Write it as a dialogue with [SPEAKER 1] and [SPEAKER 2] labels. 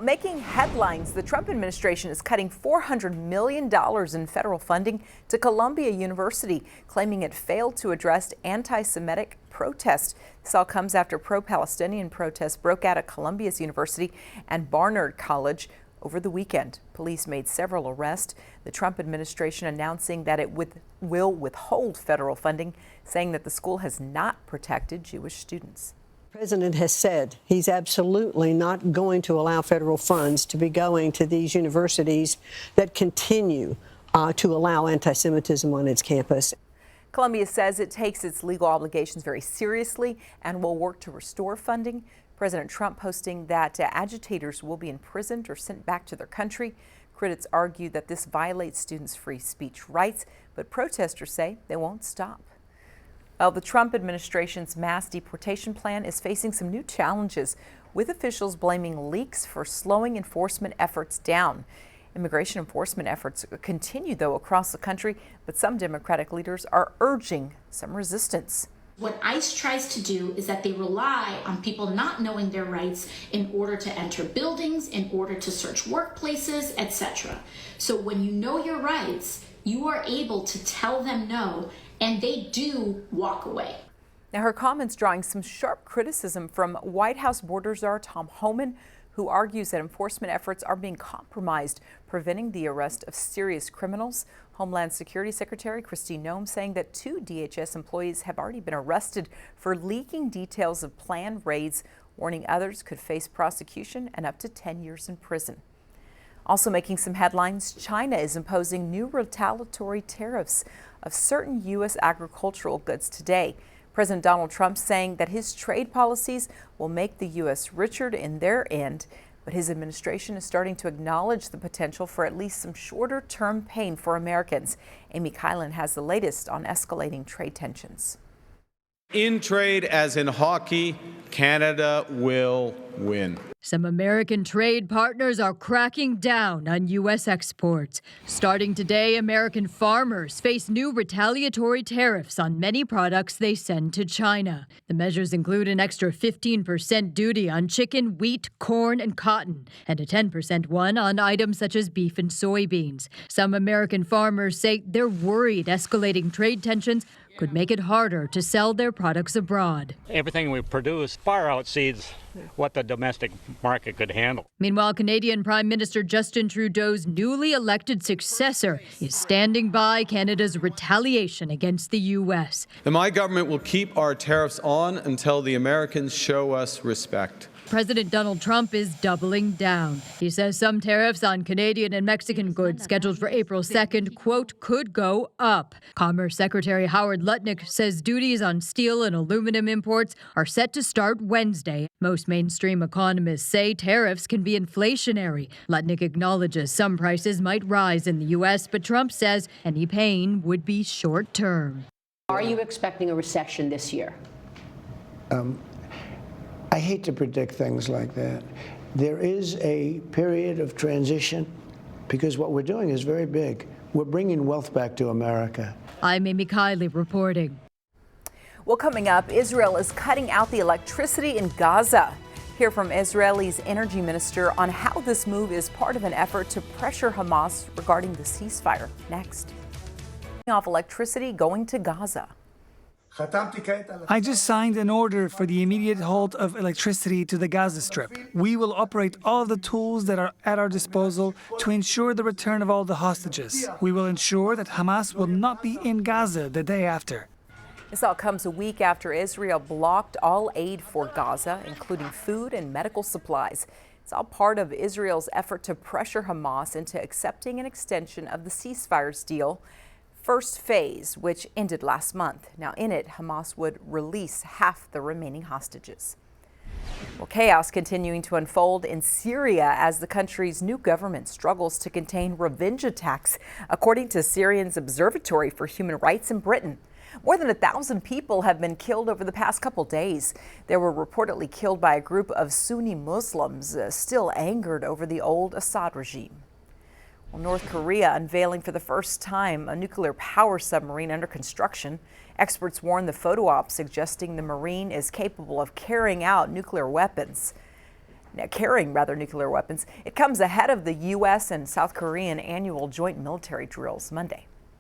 [SPEAKER 1] making headlines, the Trump administration is cutting $400 million in federal funding to Columbia University, claiming it failed to address anti-Semitic protests. This all comes after pro-Palestinian protests broke out at Columbia's University and Barnard College over the weekend. Police made several arrests. The Trump administration announcing that it will withhold federal funding, saying that the school has not protected Jewish students.
[SPEAKER 2] The president has said he's absolutely not going to allow federal funds to be going to these universities that continue to allow anti-Semitism on its campus.
[SPEAKER 1] Columbia says it takes its legal obligations very seriously and will work to restore funding. President Trump posting that agitators will be imprisoned or sent back to their country. Critics argue that this violates students' free speech rights, but protesters say they won't stop. Well, the Trump administration's mass deportation plan is facing some new challenges, with officials blaming leaks for slowing enforcement efforts down. Immigration enforcement efforts continue, though, across the country, but some Democratic leaders are urging some resistance.
[SPEAKER 3] What ICE tries to do is that they rely on people not knowing their rights in order to enter buildings, in order to search workplaces, etc. So when you know your rights, you are able to tell them no, and they do walk away.
[SPEAKER 1] Now, her comments drawing some sharp criticism from White House border czar Tom Homan, who argues that enforcement efforts are being compromised, preventing the arrest of serious criminals. Homeland Security Secretary Kristi Noem saying that 2 DHS employees have already been arrested for leaking details of planned raids, warning others could face prosecution and up to 10 years in prison. Also making some headlines, China is imposing new retaliatory tariffs of certain U.S. agricultural goods today. President Donald Trump saying that his trade policies will make the U.S. richer in their end, but his administration is starting to acknowledge the potential for at least some shorter-term pain for Americans. Amy Kylan has the latest on escalating trade tensions.
[SPEAKER 4] In trade, as in hockey, Canada will win.
[SPEAKER 5] Some American trade partners are cracking down on U.S. exports. Starting today, American farmers face new retaliatory tariffs on many products they send to China. The measures include an extra 15% duty on chicken, wheat, corn, and cotton, and a 10% one on items such as beef and soybeans. Some American farmers say they're worried escalating trade tensions could make it harder to sell their products abroad.
[SPEAKER 6] Everything we produce far exceeds what the domestic market could handle.
[SPEAKER 5] Meanwhile, Canadian Prime Minister Justin Trudeau's newly elected successor is standing by Canada's retaliation against the U.S.
[SPEAKER 4] My government will keep our tariffs on until the Americans show us respect.
[SPEAKER 5] President Donald Trump is doubling down. He says some tariffs on Canadian and Mexican goods scheduled for April 2nd, quote, could go up. Commerce Secretary Howard Lutnick says duties on steel and aluminum imports are set to start Wednesday. Most mainstream economists say tariffs can be inflationary. Lutnick acknowledges some prices might rise in the U.S., but Trump says any pain would be short term.
[SPEAKER 7] Are you expecting a recession this year?
[SPEAKER 8] I hate to predict things like that. There is a period of transition because what we're doing is very big. We're bringing wealth back to America.
[SPEAKER 5] I'm Amy Kiley reporting.
[SPEAKER 1] Well, coming up, Israel is cutting out the electricity in Gaza. Hear from Israel's energy minister on how this move is part of an effort to pressure Hamas regarding the ceasefire. Next. Off electricity going to Gaza.
[SPEAKER 9] I just signed an order for the immediate halt of electricity to the Gaza Strip. We will operate all of the tools that are at our disposal to ensure the return of all the hostages. We will ensure that Hamas will not be in Gaza the day after.
[SPEAKER 1] This all comes a week after Israel blocked all aid for Gaza, including food and medical supplies. It's all part of Israel's effort to pressure Hamas into accepting an extension of the ceasefire deal. First phase, which ended last month. Now in it, Hamas would release half the remaining hostages. Well, chaos continuing to unfold in Syria as the country's new government struggles to contain revenge attacks, according to Syrian's Observatory for Human Rights in Britain. More than 1,000 people have been killed over the past couple days. They were reportedly killed by a group of Sunni Muslims still angered over the old Assad regime. Well, North Korea unveiling for the first time a nuclear power submarine under construction. Experts warn the photo op suggesting the Marine is capable of carrying out nuclear weapons. carrying nuclear weapons. It comes ahead of the U.S. and South Korean annual joint military drills Monday.